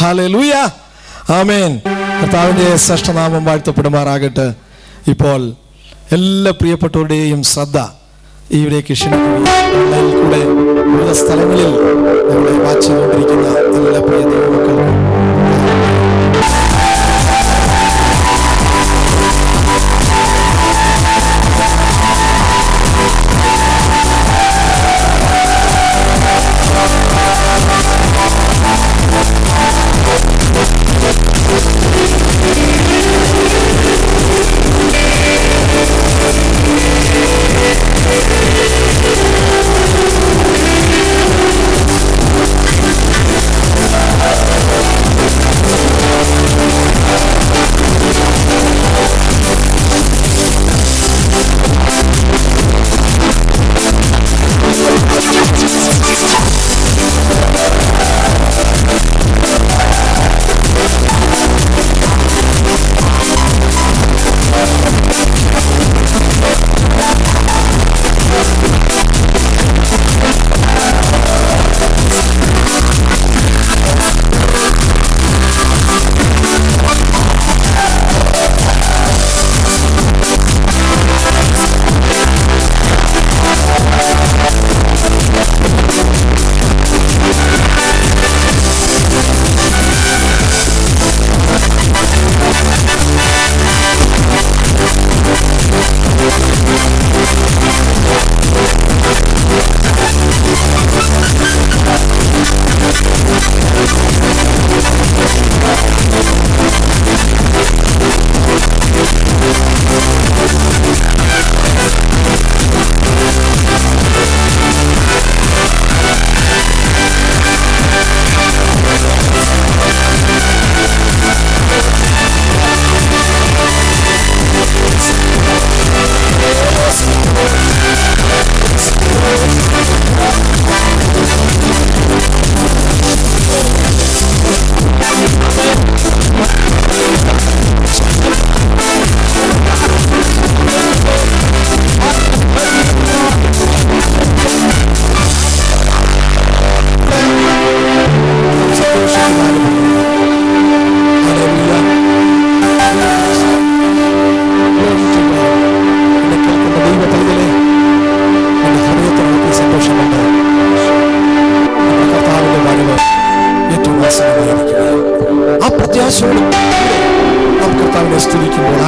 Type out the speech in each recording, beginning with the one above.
Hallelujah, ആമേൻ. കർത്താവിൻ്റെ ശ്രേഷ്ഠനാമം വാഴ്ത്തപ്പെടുമാറാകട്ടെ. ഇപ്പോൾ എല്ലാ പ്രിയപ്പെട്ടവരുടെയും ശ്രദ്ധ ഇവിടേക്ക് ക്ഷണിക്കുകയും കൂടെ വിവിധ സ്ഥലങ്ങളിൽ നമ്മളെ വാച്ച് ചെയ്തുകൊണ്ടിരിക്കുന്ന എല്ലാ പ്രിയ ദൈവമക്കൾക്കും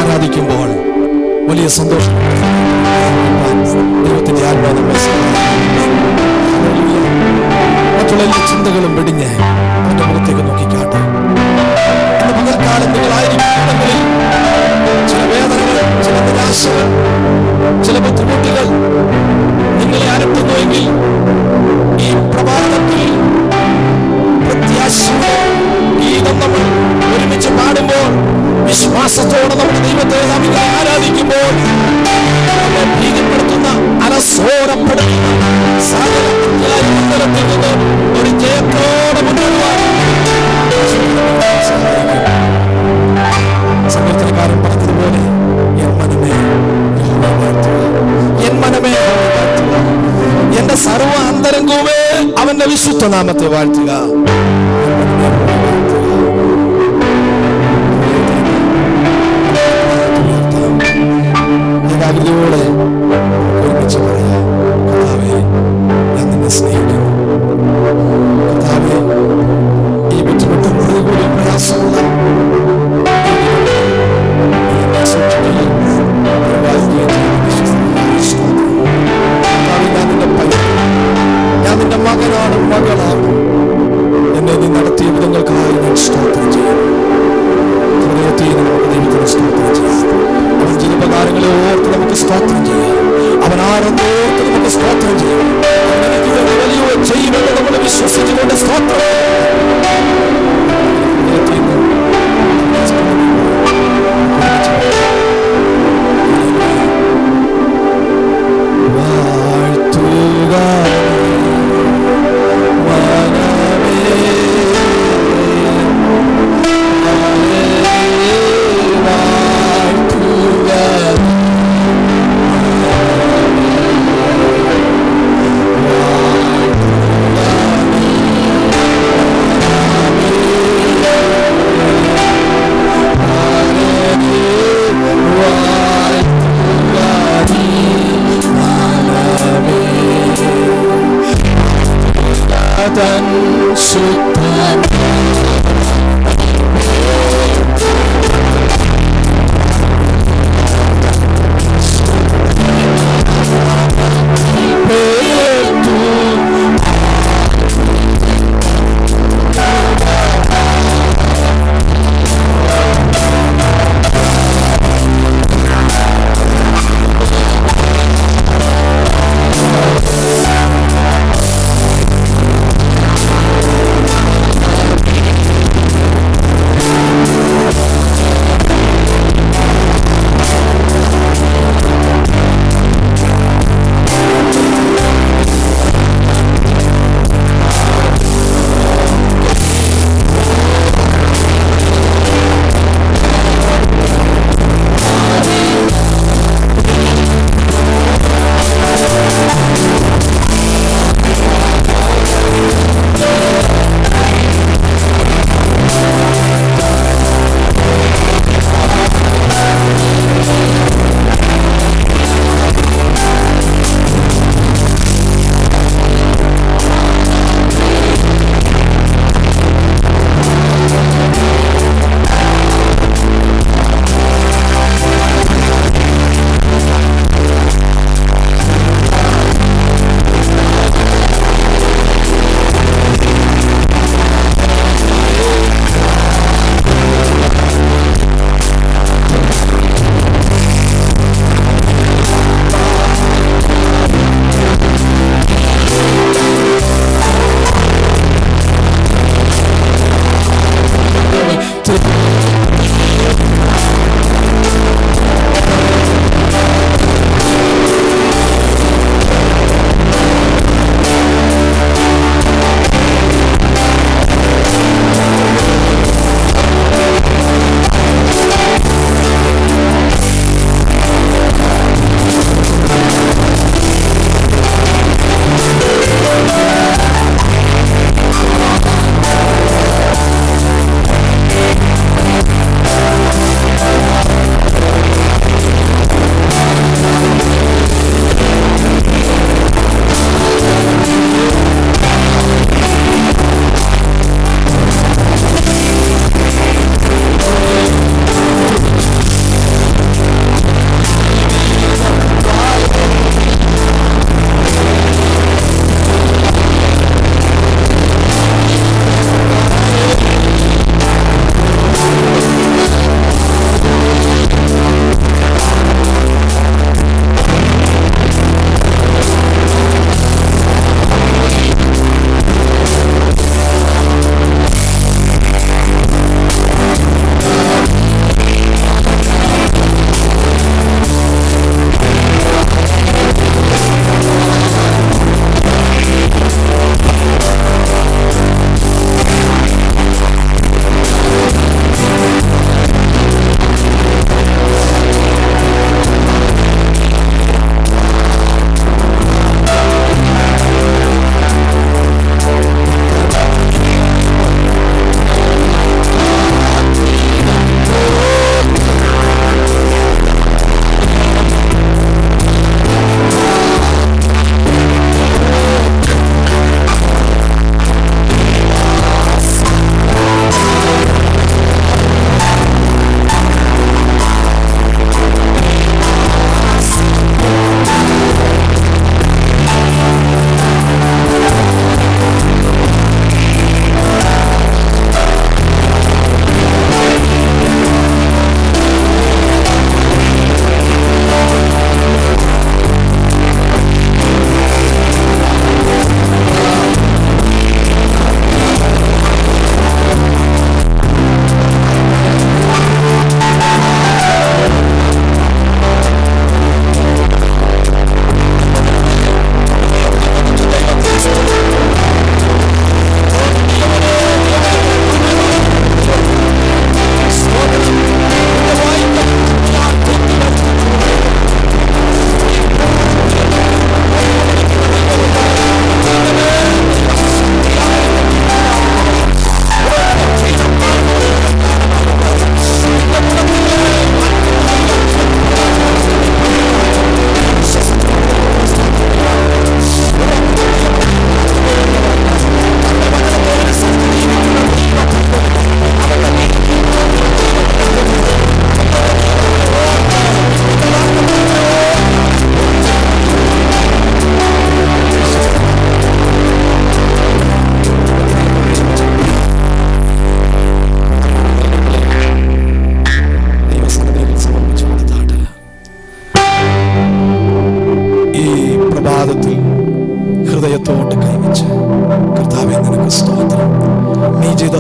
ആരാധിക്കുമ്പോൾ വലിയ സന്തോഷം ദൈവത്തിന്റെ ആത്മാവ് മറ്റുള്ള എല്ലാ ചിന്തകളും വെടിഞ്ഞ് അവന്റെ മുഖത്തേക്ക് നോക്കിക്കാട്ടെ. ഇന്ന് പകൽക്കാലം നിങ്ങളായിരിക്കുമെങ്കിൽ ചില വേദനകൾ, ചില നിരാശകൾ, ചില ബുദ്ധിമുട്ടുകൾ നിങ്ങളെ അലട്ടുന്നുവെങ്കിൽ ഈ പ്രഭാതത്തിൽ പ്രത്യാശയുടെ ഗീതം നമ്മൾ ഒരുമിച്ച് പാടുമ്പോൾ, വിശ്വാസത്തോടെ നമ്മുടെ ദൈവത്തെ നാം ആരാധിക്കുമ്പോൾ, നമ്മെ ഭീതിപ്പെടുത്തുന്ന അലസോരപ്പെടുത്തുന്ന സകല മണ്ഡലത്തിൽ നിന്ന് ഒരു ജയത്തോടെ മുന്നേറുവാൻ സങ്കീർത്തനക്കാരൻ പറഞ്ഞതുപോലെ എൻ മനമേ യഹോവയെ വാഴ്ത്തുക, എൻ മനമേ യഹോവയെ വാഴ്ത്തുക, എന്റെ സർവ്വ അന്തരംഗവുമേ അവന്റെ വിശുദ്ധ നാമത്തെ വാഴ്ത്തുക. ഏകാഗ്രതയോടെ ഒരുമിച്ച് പറയാം, കർത്താവേ ഞാൻ നിന്നെ സ്നേഹിക്കുന്നു. കർത്താവേ ഈ ബുദ്ധിമുട്ടും പ്രതികൂലം പ്രയാസമുള്ള ഞാൻ നിന്റെ മകനാണ്, മകളാണ്. എന്നെ നീ നടത്തിയ വിധങ്ങൾക്കായി ഞാൻ സ്തോത്രം ചെയ്യുന്നു. ഹൃദയത്തിൽ നമുക്ക് ദൈവത്തിന് സ്തോത്രം ചെയ്യാം. അവൻ ചില ഉപകാരങ്ങളെ ഓർത്ത് നമുക്ക് സ്തോത്രം ചെയ്യാം. അവൻ ആരെന്ന് ഓർത്ത് നമുക്ക് സ്തോത്രം ചെയ്യാം. വലിയ ചെയ്യുമെന്ന് നമ്മൾ വിശ്വസിച്ചുകൊണ്ട് സ്തോത്രം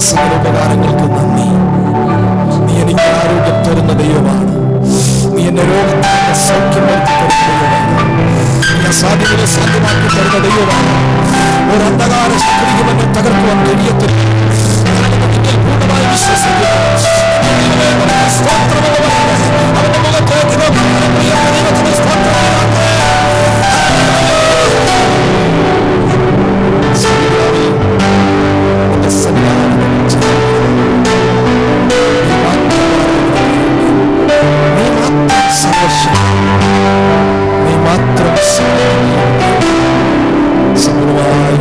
സകല ഉപകാരങ്ങൾക്ക് നന്ദി. നീ എനിക്ക് ആരോഗ്യം തരുന്ന ദൈവമാണ്. നീ എന്നെ രോഗത്തിൽ സൗഖ്യം വരുത്തി തരുന്ന ദൈവമാണ്. നീ അസാധ്യതയെ സാധ്യമാക്കി തരുന്ന ദൈവമാണ്. ഒരു അന്ധകാര ശക്തിക്കും എന്നെ തകർക്കുവാൻ കഴിയത്തില്ല. പൂർണ്ണമായി വിശ്വസിക്കുന്നു. അവന്റെ മുഖത്തേക്ക് ദൈവത്തിന് സ്തോത്രം. നീ മാത്രം സമൂഹമായി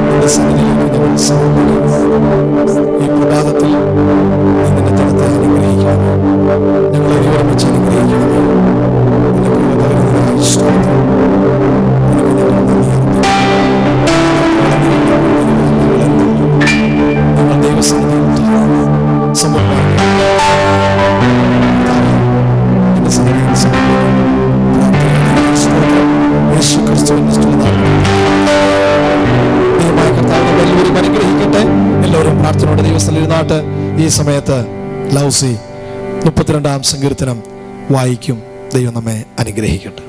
നിന്റെ സന്നിധിയിലേക്ക് നമ്മൾ സമർപ്പിക്കുന്നു. ഈ പ്രഭാതത്തിൽ നീ നിന്റെ ജനത്തെ അനുഗ്രഹിക്കണം. ഞങ്ങളെ ഒരുമിച്ച് അനുഗ്രഹിക്കണം. നിനക്കുള്ള പകരുന്നതിനായി സ്തോത്രം. നിനക്ക് ഞങ്ങൾ നന്ദി അർപ്പിക്കുന്നു. ഞങ്ങൾ ദൈവസന്നിധിയിൽ സമൂഹമായി അനുഗ്രഹിക്കട്ടെ. എല്ലാവരും പ്രാർത്ഥനയോടെ ദൈവസ്ഥലിരുന്നാട്ട് ഈ സമയത്ത് ലൗസി 32-ാം സങ്കീർത്തനം വായിക്കും. ദൈവം നമ്മെ അനുഗ്രഹിക്കട്ടെ.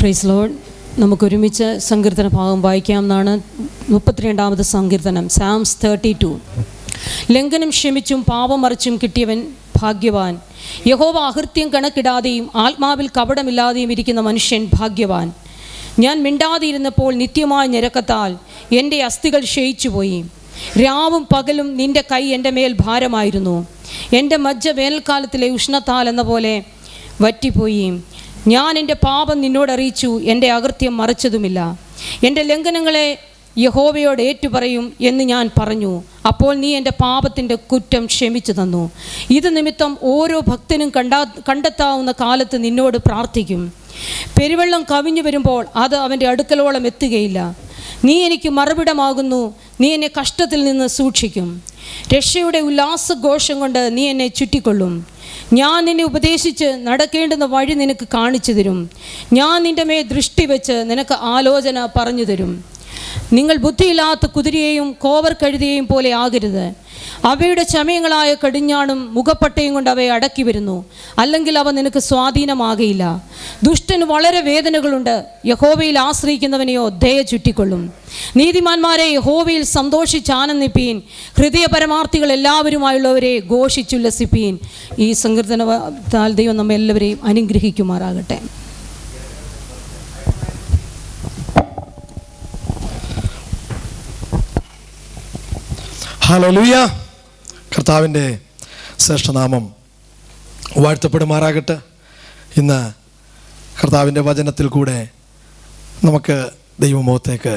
Praise Lord. നമുക്കൊരുമിച്ച് സങ്കീർത്തന ഭാഗം വായിക്കാമെന്നാണ്. 32-ാമത് സങ്കീർത്തനം, സാംസ് 32. ലംഘനം ക്ഷമിച്ചും പാപം മറിച്ചും കിട്ടിയവൻ ഭാഗ്യവാൻ. യഹോവ അകൃത്യം കണക്കിടാതെയും ആത്മാവിൽ കപടമില്ലാതെയും ഇരിക്കുന്ന മനുഷ്യൻ ഭാഗ്യവാൻ. ഞാൻ മിണ്ടാതിരുന്നപ്പോൾ നിത്യമായ ഞരക്കത്താൽ എൻ്റെ അസ്ഥികൾ ക്ഷയിച്ചുപോയി. രാവും പകലും നിൻ്റെ കൈ എൻ്റെ മേൽ ഭാരമായിരുന്നു. എൻ്റെ മജ്ജ വേനൽക്കാലത്തിലെ ഉഷ്ണത്താൽ എന്ന പോലെ വറ്റിപ്പോയി. ഞാൻ എൻ്റെ പാപം നിന്നോടറിയിച്ചു, എൻ്റെ അകൃത്യം മറച്ചതുമില്ല. എൻ്റെ ലംഘനങ്ങളെ യഹോവയോട് ഏറ്റുപറയും എന്ന് ഞാൻ പറഞ്ഞു. അപ്പോൾ നീ എൻ്റെ പാപത്തിൻ്റെ കുറ്റം ക്ഷമിച്ചു തന്നു. ഇത് നിമിത്തം ഓരോ ഭക്തനും കണ്ടെത്താവുന്ന കാലത്ത് നിന്നോട് പ്രാർത്ഥിക്കും. പെരുവെള്ളം കവിഞ്ഞു വരുമ്പോൾ അത് അവൻ്റെ അടുക്കലോളം എത്തുകയില്ല. നീ എനിക്ക് മറുപിടമാകുന്നു. നീ എന്നെ കഷ്ടത്തിൽ നിന്ന് സൂക്ഷിക്കും. രക്ഷയുടെ ഉല്ലാസഘോഷം കൊണ്ട് നീ എന്നെ ചുറ്റിക്കൊള്ളും. ഞാൻ നിന്നെ ഉപദേശിച്ച് നടക്കേണ്ടുന്ന വഴി നിനക്ക് കാണിച്ചു തരും. ഞാൻ നിൻ്റെ മേൽ ദൃഷ്ടി വെച്ച് നിനക്ക് ആലോചന പറഞ്ഞു തരും. നിങ്ങൾ ബുദ്ധിയില്ലാത്ത കുതിരയെയും കോവർ കഴുതയെയും പോലെ ആകരുത്. അവയുടെ ചമയങ്ങളായ കടിഞ്ഞാണും മുഖപ്പട്ടയും കൊണ്ട് അവയെ അടക്കി വരുന്നു. അല്ലെങ്കിൽ അവ നിനക്ക് സ്വാധീനമാകയില്ല. ദുഷ്ടന് വളരെ വേദനകളുണ്ട്. യഹോവയിൽ ആശ്രയിക്കുന്നവനെയോ ദയ ചുറ്റിക്കൊള്ളും. നീതിമാന്മാരെ യഹോവയിൽ സന്തോഷിച്ചാനന്ദിപ്പീൻ. ഹൃദയ പരമാർത്ഥികൾ എല്ലാവരുമായുള്ളവരെ ഘോഷിച്ചുല്ലസിപ്പീൻ. ഈ സങ്കീർത്തനത്താൽ ദൈവം നമ്മെ എല്ലാവരെയും അനുഗ്രഹിക്കുമാറാകട്ടെ. ഹല്ലേലൂയ. കർത്താവിൻ്റെ ശ്രേഷ്ഠനാമം വാഴ്ത്തപ്പെടുമാറാകട്ടെ. ഇന്ന് കർത്താവിൻ്റെ വചനത്തിൽ കൂടെ നമുക്ക് ദൈവമുഖത്തേക്ക്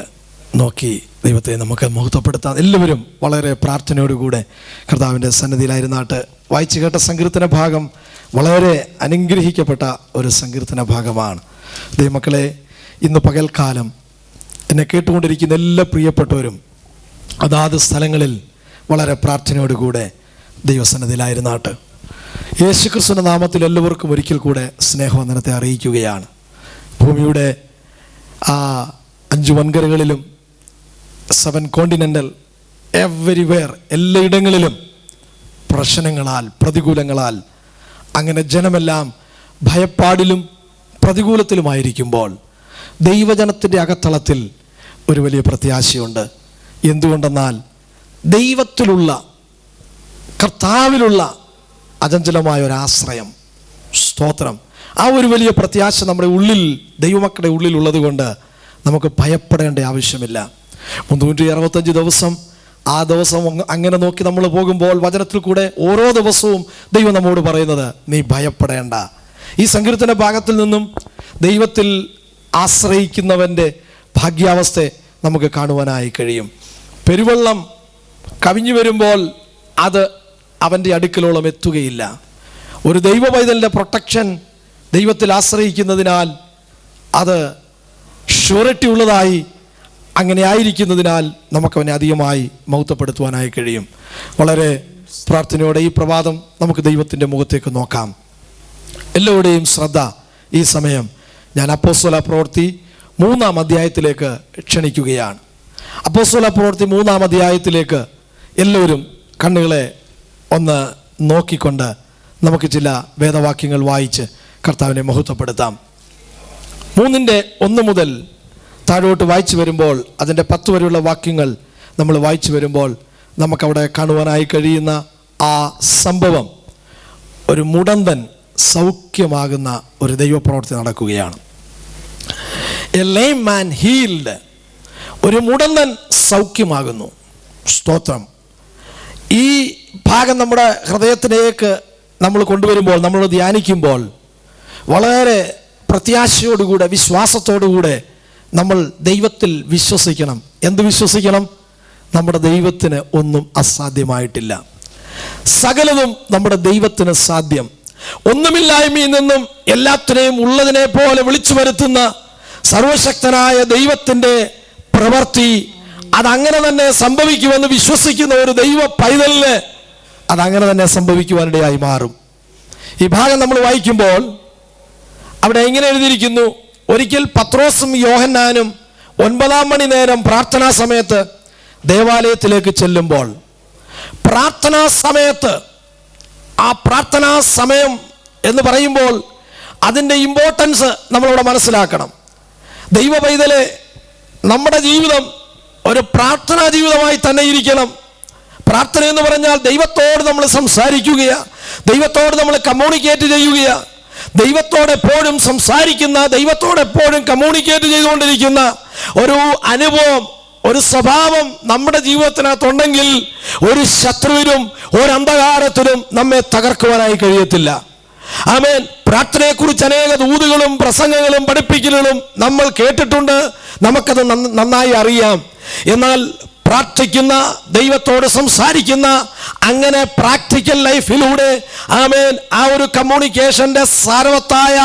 നോക്കി ദൈവത്തെ നമുക്ക് മഹത്വപ്പെടുത്താം. എല്ലാവരും വളരെ പ്രാർത്ഥനയോടുകൂടെ കർത്താവിൻ്റെ സന്നിധിയിലായിരുന്നാട്ട് വായിച്ചു കേട്ട സങ്കീർത്തന ഭാഗം വളരെ അനുഗ്രഹിക്കപ്പെട്ട ഒരു സങ്കീർത്തന ഭാഗമാണ്. ദൈവമക്കളെ, ഇന്ന് പകൽക്കാലം എന്നെ കേട്ടുകൊണ്ടിരിക്കുന്ന എല്ലാ പ്രിയപ്പെട്ടവരും അതാത് സ്ഥലങ്ങളിൽ വളരെ പ്രാർത്ഥനയോടുകൂടെ ദൈവസന്നിധിയിലായിരുന്നാട്ട് യേശുക്രിസ്തുവിൻ്റെ നാമത്തിൽ എല്ലാവർക്കും ഒരിക്കൽ കൂടെ സ്നേഹവന്ദനത്തെ അറിയിക്കുകയാണ്. ഭൂമിയുടെ ആ 5 വൻകരകളിലും 7 കോണ്ടിനെൻ്റൽ എവരിവെയർ എല്ലായിടങ്ങളിലും പ്രശ്നങ്ങളാൽ പ്രതികൂലങ്ങളാൽ അങ്ങനെ ജനമെല്ലാം ഭയപ്പാടിലും പ്രതികൂലത്തിലുമായിരിക്കുമ്പോൾ ദൈവജനത്തിൻ്റെ അകത്തളത്തിൽ ഒരു വലിയ പ്രത്യാശയുണ്ട്. എന്തുകൊണ്ടെന്നാൽ ദൈവത്തിലുള്ള കർത്താവിലുള്ള അചഞ്ചലമായ ഒരാശ്രയം, സ്തോത്രം, ആ ഒരു വലിയ പ്രത്യാശ നമ്മുടെ ഉള്ളിൽ, ദൈവമക്കളുടെ ഉള്ളിൽ ഉള്ളത് കൊണ്ട് നമുക്ക് ഭയപ്പെടേണ്ട ആവശ്യമില്ല. 365 ദിവസം ആ ദിവസം അങ്ങനെ നോക്കി നമ്മൾ പോകുമ്പോൾ വചനത്തിൽ കൂടെ ഓരോ ദിവസവും ദൈവം നമ്മോട് പറയുന്നത് നീ ഭയപ്പെടേണ്ട. ഈ സങ്കീർത്തന ഭാഗത്തിൽ നിന്നും ദൈവത്തിൽ ആശ്രയിക്കുന്നവൻ്റെ ഭാഗ്യാവസ്ഥയെ നമുക്ക് കാണുവാനായി കഴിയും. പെരുവെള്ളം കവിഞ്ഞു വരുമ്പോൾ അത് അവൻ്റെ അടുക്കലോളം എത്തുകയില്ല. ഒരു ദൈവ പൈതലിൻ്റെ പ്രൊട്ടക്ഷൻ ദൈവത്തിൽ ആശ്രയിക്കുന്നതിനാൽ അത് ഷ്യൂറിറ്റി ഉള്ളതായി, അങ്ങനെ ആയിരിക്കുന്നതിനാൽ നമുക്കവനെ അധികമായി മഹത്വപ്പെടുത്തുവാനായി കഴിയും. വളരെ പ്രാർത്ഥനയോടെ ഈ പ്രഭാതം നമുക്ക് ദൈവത്തിൻ്റെ മുഖത്തേക്ക് നോക്കാം. എല്ലാവരുടെയും ശ്രദ്ധ ഈ സമയം ഞാൻ അപ്പോസ്തല പ്രവൃത്തി 3-ാം അധ്യായത്തിലേക്ക് ക്ഷണിക്കുകയാണ്. അപ്പോസ്തല പ്രവൃത്തി 3-ാം അധ്യായത്തിലേക്ക് എല്ലാവരും കണ്ണുകളെ ഒന്ന് നോക്കിക്കൊണ്ട് നമുക്ക് ചില വേദവാക്യങ്ങൾ വായിച്ച് കർത്താവിനെ മഹത്വപ്പെടുത്താം. 3:1 മുതൽ താഴോട്ട് വായിച്ചു വരുമ്പോൾ, അതിൻ്റെ 10 വരെയുള്ള വാക്യങ്ങൾ നമ്മൾ വായിച്ചു വരുമ്പോൾ നമുക്കവിടെ കാണുവാനായി കഴിയുന്ന ആ സംഭവം, ഒരു മുടന്തൻ സൗഖ്യമാകുന്ന ഒരു ദൈവപ്രവൃത്തി നടക്കുകയാണ്. എ ലേം മാൻ ഹീൽഡ്, ഒരു മുടന്തൻ സൗഖ്യമാകുന്നു. സ്തോത്രം. ഈ ഭാഗം നമ്മുടെ ഹൃദയത്തിലേക്ക് നമ്മൾ കൊണ്ടുവരുമ്പോൾ, നമ്മൾ ധ്യാനിക്കുമ്പോൾ വളരെ പ്രത്യാശയോടുകൂടെ, വിശ്വാസത്തോടുകൂടെ നമ്മൾ ദൈവത്തിൽ വിശ്വസിക്കണം. എന്ത് വിശ്വസിക്കണം? നമ്മുടെ ദൈവത്തിന് ഒന്നും അസാധ്യമായിട്ടില്ല. സകലതും നമ്മുടെ ദൈവത്തിന് സാധ്യം. ഒന്നുമില്ലായ്മയിൽ നിന്നും എല്ലാത്തിനെയും ഉള്ളതിനെ പോലെ വിളിച്ചു വരുത്തുന്ന സർവശക്തനായ ദൈവത്തിൻ്റെ പ്രവൃത്തി അതങ്ങനെ തന്നെ സംഭവിക്കുമെന്ന് വിശ്വസിക്കുന്ന ഒരു ദൈവ പൈതലിന് അതങ്ങനെ തന്നെ സംഭവിക്കുവാനിടയായി മാറും. ഈ ഭാഗം നമ്മൾ വായിക്കുമ്പോൾ അവിടെ എങ്ങനെ എഴുതിയിരിക്കുന്നു? ഒരിക്കൽ പത്രോസും യോഹന്നാനും 9-ാം മണി നേരം പ്രാർത്ഥനാ സമയത്ത് ദേവാലയത്തിലേക്ക് ചെല്ലുമ്പോൾ, പ്രാർത്ഥനാ സമയത്ത്, ആ പ്രാർത്ഥനാ സമയം എന്ന് പറയുമ്പോൾ അതിൻ്റെ ഇമ്പോർട്ടൻസ് നമ്മളിവിടെ മനസ്സിലാക്കണം. ദൈവ പൈതലെ, നമ്മുടെ ജീവിതം ഒരു പ്രാർത്ഥനാ ജീവിതമായി തന്നെ ഇരിക്കണം. പ്രാർത്ഥന എന്ന് പറഞ്ഞാൽ ദൈവത്തോട് നമ്മൾ സംസാരിക്കുകയാണ്, ദൈവത്തോട് നമ്മൾ കമ്മ്യൂണിക്കേറ്റ് ചെയ്യുകയാണ്. ദൈവത്തോടെപ്പോഴും സംസാരിക്കുന്ന, ദൈവത്തോടെപ്പോഴും കമ്മ്യൂണിക്കേറ്റ് ചെയ്തുകൊണ്ടിരിക്കുന്ന ഒരു അനുഭവം, ഒരു സ്വഭാവം നമ്മുടെ ജീവിതത്തിനകത്തുണ്ടെങ്കിൽ ഒരു ശത്രുവിനും ഒരു അന്ധകാരത്തിനും നമ്മെ തകർക്കുവാനായി കഴിയത്തില്ല. ആമേൻ. പ്രാർത്ഥനയെക്കുറിച്ച് അനേക ദൂതുകളും പ്രസംഗങ്ങളും പഠിപ്പിക്കലുകളും നമ്മൾ കേട്ടിട്ടുണ്ട്, നമുക്കത് നന്നായി അറിയാം. എന്നാൽ പ്രാർത്ഥിക്കുന്ന, ദൈവത്തോട് സംസാരിക്കുന്ന, അങ്ങനെ പ്രാക്ടിക്കൽ ലൈഫിലൂടെ ആമേൻ ആ ഒരു കമ്മ്യൂണിക്കേഷന്റെ സാരവത്തായ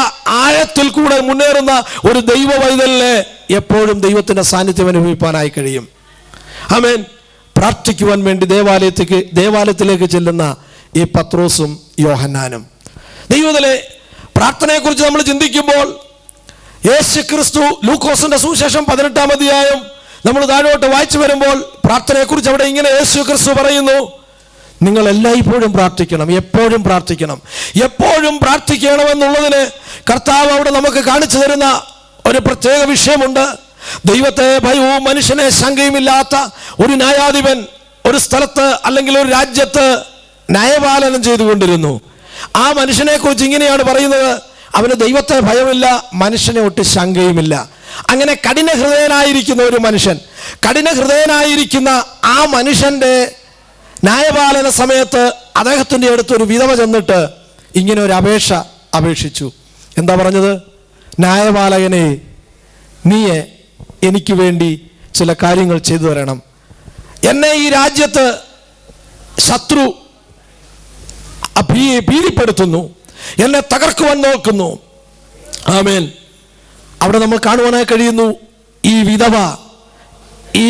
ആഴത്തിൽ കൂടെ മുന്നേറുന്ന ഒരു ദൈവ പൈതലിനെ എപ്പോഴും ദൈവത്തിന്റെ സാന്നിധ്യം അനുഭവിക്കാനായി കഴിയും. ആമേൻ. പ്രാർത്ഥിക്കുവാൻ വേണ്ടി ദേവാലയത്തിലേക്ക് ചെല്ലുന്ന ഈ പത്രോസും യോഹന്നാനും. ദൈവത്തിലെ പ്രാർത്ഥനയെക്കുറിച്ച് നമ്മൾ ചിന്തിക്കുമ്പോൾ യേശു ക്രിസ്തു ലൂക്കോസിന്റെ സുവിശേഷം 18-ാം അധ്യായം നമ്മൾ താഴോട്ട് വായിച്ചു വരുമ്പോൾ പ്രാർത്ഥനയെക്കുറിച്ച് അവിടെ ഇങ്ങനെ യേശു ക്രിസ്തു പറയുന്നു, നിങ്ങൾ എല്ലായ്പ്പോഴും പ്രാർത്ഥിക്കണം, എപ്പോഴും പ്രാർത്ഥിക്കണം. എപ്പോഴും പ്രാർത്ഥിക്കണമെന്നുള്ളതിന് കർത്താവ് അവിടെ നമുക്ക് കാണിച്ചു തരുന്ന ഒരു പ്രത്യേക വിഷയമുണ്ട്. ദൈവത്തെ ഭയവും മനുഷ്യനെ ശങ്കയുമില്ലാത്ത ഒരു ന്യായാധിപൻ ഒരു സ്ഥലത്ത് അല്ലെങ്കിൽ ഒരു രാജ്യത്ത് ന്യായപാലനം ചെയ്തുകൊണ്ടിരുന്നു. ആ മനുഷ്യനെ കുറിച്ച് ഇങ്ങനെയാണ് പറയുന്നത്, അവന് ദൈവത്തെ ഭയമില്ല, മനുഷ്യനെ ഒട്ട് ശങ്കയുമില്ല. അങ്ങനെ കഠിനഹൃദയനായിരിക്കുന്ന ഒരു മനുഷ്യൻ, കഠിനഹൃദയനായിരിക്കുന്ന ആ മനുഷ്യന്റെ ന്യായപാലന സമയത്ത് അദ്ദേഹത്തിൻ്റെ അടുത്ത് ഒരു വിധവ ചെന്നിട്ട് ഇങ്ങനെ ഒരു അപേക്ഷിച്ചു. എന്താ പറഞ്ഞത്? ന്യായപാലകനെ, നീ എനിക്ക് വേണ്ടി ചില കാര്യങ്ങൾ ചെയ്തു തരണം. എന്നെ ഈ രാജ്യത്ത് ശത്രു ഭീതിപ്പെടുത്തുന്നു, എന്നെ തകർക്കുവാൻ നോക്കുന്നു. ആമേൻ. അവിടെ നമ്മൾ കാണുവാനായി കഴിയുന്നു, ഈ വിധവ ഈ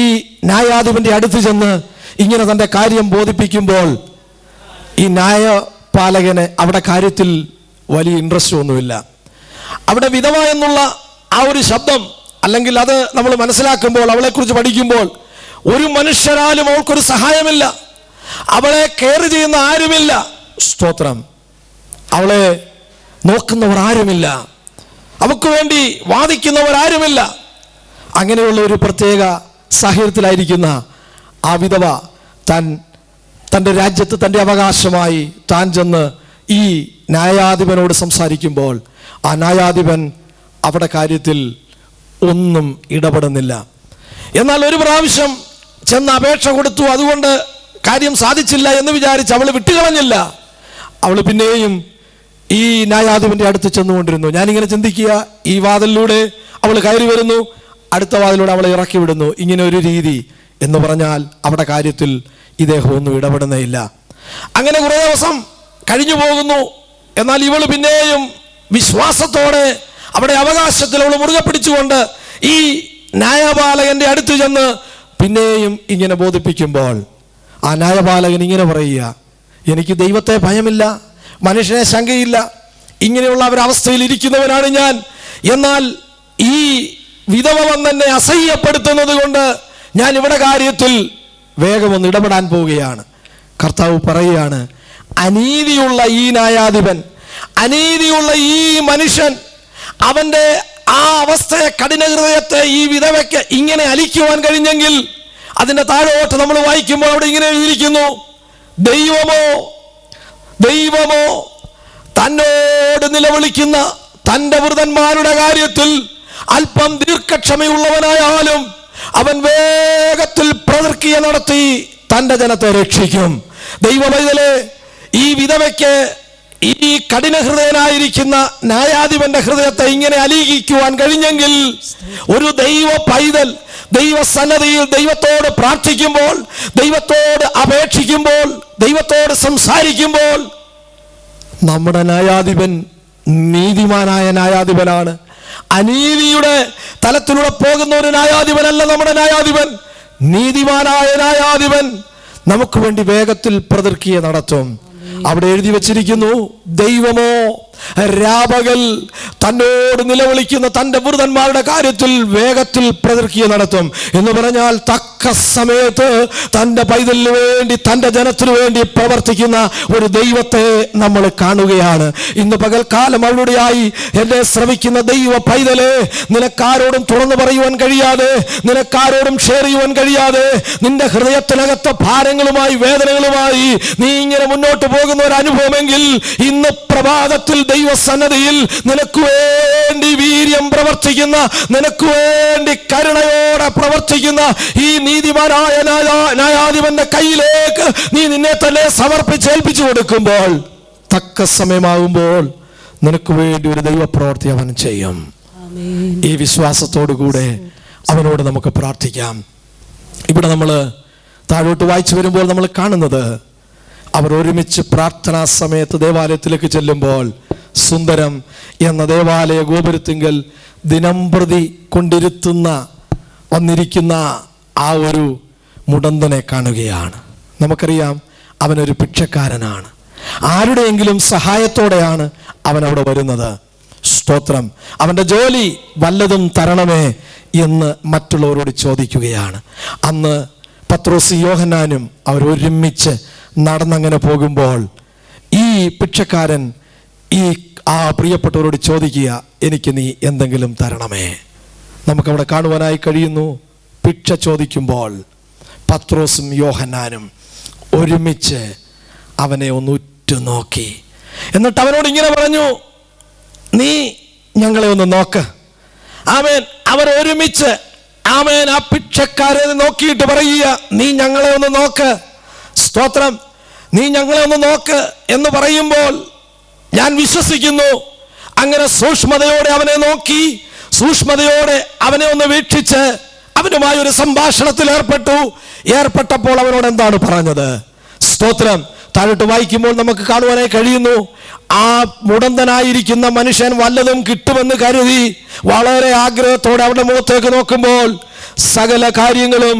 ന്യായാധിപന്റെ അടുത്ത് ചെന്ന് ഇങ്ങനെ തൻ്റെ കാര്യം ബോധിപ്പിക്കുമ്പോൾ ഈ ന്യായപാലകന് അവിടെ കാര്യത്തിൽ വലിയ ഇൻട്രസ്റ്റ് ഒന്നുമില്ല. അവിടെ വിധവ എന്നുള്ള ആ ഒരു ശബ്ദം, അല്ലെങ്കിൽ അത് നമ്മൾ മനസ്സിലാക്കുമ്പോൾ, അവളെക്കുറിച്ച് പഠിക്കുമ്പോൾ, ഒരു മനുഷ്യരാലും അവൾക്കൊരു സഹായമില്ല, അവളെ കെയർ ചെയ്യുന്ന ആരുമില്ല. സ്തോത്രം. അവളെ നോക്കുന്നവർ ആരുമില്ല, അവൾക്ക് വേണ്ടി വാദിക്കുന്നവരാരുമില്ല. അങ്ങനെയുള്ള ഒരു പ്രത്യേക സാഹചര്യത്തിലായിരിക്കുന്ന ആ വിധവ തൻ്റെ രാജ്യത്ത് തൻ്റെ അവകാശമായി താൻ ചെന്ന് ഈ ന്യായാധിപനോട് സംസാരിക്കുമ്പോൾ ആ ന്യായാധിപൻ അവിടെ കാര്യത്തിൽ ഒന്നും ഇടപെടുന്നില്ല. എന്നാൽ ഒരു പ്രാവശ്യം ചെന്ന് അപേക്ഷ കൊടുത്തു, അതുകൊണ്ട് കാര്യം സാധിച്ചില്ല എന്ന് വിചാരിച്ച് അവൾ വിട്ടുകളഞ്ഞില്ല. അവൾ പിന്നെയും ഈ ന്യായാധിപന്റെ അടുത്ത് ചെന്നുകൊണ്ടിരുന്നു. ഞാനിങ്ങനെ ചിന്തിക്കുക, ഈ വാതിലിലൂടെ അവൾ കയറി വരുന്നു, അടുത്ത വാതിലൂടെ അവളെ ഇറക്കി വിടുന്നു. ഇങ്ങനെ ഒരു രീതി എന്ന് പറഞ്ഞാൽ അവിടെ കാര്യത്തിൽ ഇദ്ദേഹം ഒന്നും ഇടപെടുന്നേയില്ല. അങ്ങനെ കുറേ ദിവസം കഴിഞ്ഞു പോകുന്നു. എന്നാൽ ഇവൾ പിന്നെയും വിശ്വാസത്തോടെ അവിടെ അവകാശത്തിൽ അവൾ മുറുകെ പിടിച്ചുകൊണ്ട് ഈ ന്യായപാലകന്റെ അടുത്ത് ചെന്ന് പിന്നെയും ഇങ്ങനെ ബോധിപ്പിക്കുമ്പോൾ ആ ന്യായപാലകൻ ഇങ്ങനെ പറയുക, എനിക്ക് ദൈവത്തെ ഭയമില്ല, മനുഷ്യനെ ശങ്കയില്ല, ഇങ്ങനെയുള്ള ഒരവസ്ഥയിൽ ഇരിക്കുന്നവനാണ് ഞാൻ. എന്നാൽ ഈ വിധവ വന്നെന്നെ അസഹ്യപ്പെടുത്തുന്നത് കൊണ്ട് ഞാൻ ഇവിടെ കാര്യത്തിൽ വേഗമൊന്ന് ഇടപെടാൻ പോവുകയാണ്. കർത്താവ് പറയുകയാണ്, അനീതിയുള്ള ഈ ന്യായാധിപൻ, അനീതിയുള്ള ഈ മനുഷ്യൻ, അവന്റെ ആ അവസ്ഥയെ, കഠിന ഹൃദയത്തെ ഈ വിധവയ്ക്ക് ഇങ്ങനെ അലിക്കുവാൻ കഴിഞ്ഞെങ്കിൽ, അതിന്റെ താഴോട്ട് നമ്മൾ വായിക്കുമ്പോൾ അവിടെ ഇങ്ങനെ എഴുതിയിരിക്കുന്നു, ദൈവമോ തന്നോട് നിലവിളിക്കുന്ന തൻ്റെ വൃതന്മാരുടെ കാര്യത്തിൽ അല്പം ദീർഘക്ഷമയുള്ളവനായാലും അവൻ വേഗത്തിൽ പ്രതിക്രിയ നടത്തി തൻ്റെ ജനത്തെ രക്ഷിക്കും. ദൈവമൈതലേ, ഈ വിധവയ്ക്ക് ഈ കഠിന ഹൃദയനായിരിക്കുന്ന ന്യായാധിപന്റെ ഹൃദയത്തെ ഇങ്ങനെ അലിയിക്കുവാൻ കഴിഞ്ഞെങ്കിൽ, ഒരു ദൈവ പൈതൽ ദൈവസന്നദ്ധിയിൽ ദൈവത്തോട് പ്രാർത്ഥിക്കുമ്പോൾ, ദൈവത്തോട് അപേക്ഷിക്കുമ്പോൾ, ദൈവത്തോട് സംസാരിക്കുമ്പോൾ, നമ്മുടെ ന്യായാധിപൻ നീതിമാനായ ന്യായാധിപനാണ്. അനീതിയുടെ തലത്തിലൂടെ പോകുന്ന ഒരു ന്യായാധിപനല്ല നമ്മുടെ ന്യായാധിപൻ. നീതിമാനായ ന്യായാധിപൻ നമുക്ക് വേണ്ടി വേഗത്തിൽ പ്രതിക്രിയ നടത്തും. അവിടെ എഴുതി വച്ചിരിക്കുന്നു, ദൈവമോ രാപകൽ തന്നോട് നിലവിളിക്കുന്ന തൻ്റെ വൃതന്മാരുടെ കാര്യത്തിൽ വേഗത്തിൽ പ്രതിക്രിയ നടത്തും എന്ന് പറഞ്ഞാൽ, തക്ക സമയത്ത് തൻ്റെ പൈതലിന് വേണ്ടി, തൻ്റെ ജനത്തിനു വേണ്ടി പ്രവർത്തിക്കുന്ന ഒരു ദൈവത്തെ നമ്മൾ കാണുകയാണ്. ഇന്ന് പകൽക്കാലം അവളുടെയായി എന്നെ ശ്രമിക്കുന്ന ദൈവ പൈതലെ, നിനക്കാരോടും തുറന്നു പറയുവാൻ കഴിയാതെ, നിനക്കാരോടും ഷെയർ ചെയ്യുവാൻ കഴിയാതെ, നിന്റെ ഹൃദയത്തിനകത്ത് ഭാരങ്ങളുമായി, വേദനകളുമായി നീ ഇങ്ങനെ മുന്നോട്ട് പോകുന്ന ഒരു അനുഭവമെങ്കിൽ, ഇന്ന് പ്രഭാതത്തിൽ ദൈവസന്നദ്ധിയിൽ നിനക്ക് വേണ്ടി വീര്യം പ്രവർത്തിക്കുന്ന, നിനക്ക് വേണ്ടി കരുണയോടെ പ്രവർത്തിക്കുന്ന ഈ നീതിമാനായ ന്യായാധിപന്റെ കയ്യിലേക്ക് നീ നിന്നെ തന്നെ സമർപ്പിച്ചേൽപ്പിച്ചു കൊടുക്കുമ്പോൾ, തക്ക സമയമാകുമ്പോൾ നിനക്ക് വേണ്ടി ഒരു ദൈവപ്രവൃത്തി അവൻ ചെയ്യും. ഈ വിശ്വാസത്തോടു കൂടെ അവനോട് നമുക്ക് പ്രാർത്ഥിക്കാം. ഇവിടെ നമ്മൾ താഴോട്ട് വായിച്ചു വരുമ്പോൾ നമ്മൾ കാണുന്നത്, അവർ ഒരുമിച്ച് പ്രാർത്ഥനാ സമയത്ത് ദേവാലയത്തിലേക്ക് ചെല്ലുമ്പോൾ സുന്ദരം എന്ന ദേവാലയ ഗോപുരത്തിങ്കൽ ദിനംപ്രതി വന്നിരിക്കുന്ന ആ ഒരു മുടന്തനെ കാണുകയാണ്. നമുക്കറിയാം, അവനൊരു ഭിക്ഷക്കാരനാണ്. ആരുടെയെങ്കിലും സഹായത്തോടെയാണ് അവൻ അവിടെ വരുന്നത്. സ്തോത്രം. അവൻ്റെ ജോലി വല്ലതും തരണമേ എന്ന് മറ്റുള്ളവരോട് ചോദിക്കുകയാണ്. അന്ന് പത്രോസ് യോഹന്നാനും അവരൊരുമിച്ച് നടന്നങ്ങനെ പോകുമ്പോൾ ഈ ഭിക്ഷക്കാരൻ ആ പ്രിയപ്പെട്ടവരോട് ചോദിക്കുക, എനിക്ക് നീ എന്തെങ്കിലും തരണമേ. നമുക്കവിടെ കാണുവാനായി കഴിയുന്നു, ഭിക്ഷ ചോദിക്കുമ്പോൾ പത്രോസും യോഹന്നാനും ഒരുമിച്ച് അവനെ ഒന്ന് ഉറ്റുനോക്കി. എന്നിട്ട് അവനോട് ഇങ്ങനെ പറഞ്ഞു, നീ ഞങ്ങളെ ഒന്ന് നോക്ക്. ആമേൻ. അവർ ഒരുമിച്ച് ആമേൻ ആ ഭിക്ഷക്കാരെ നോക്കിയിട്ട് പറയുക, നീ ഞങ്ങളെ ഒന്ന് നോക്ക്. സ്തോത്രം. നീ ഞങ്ങളെ ഒന്ന് നോക്ക് എന്ന് പറയുമ്പോൾ ഞാൻ വിശ്വസിക്കുന്നു, അങ്ങനെ സൂക്ഷ്മതയോടെ അവനെ നോക്കി, സൂക്ഷ്മതയോടെ അവനെ ഒന്ന് വീക്ഷിച്ച് അവനുമായി ഒരു സംഭാഷണത്തിൽ ഏർപ്പെട്ടപ്പോൾ അവനോട് എന്താണ് പറഞ്ഞത്? സ്തോത്രം. താഴോട്ട് വായിക്കുമ്പോൾ നമുക്ക് കാണുവാനായി കഴിയുന്നു, ആ മുടന്തനായിരിക്കുന്ന മനുഷ്യൻ വല്ലതും കിട്ടുമെന്ന് കരുതി വളരെ ആഗ്രഹത്തോടെ അവരുടെ മുഖത്തേക്ക് നോക്കുമ്പോൾ സകല കാര്യങ്ങളും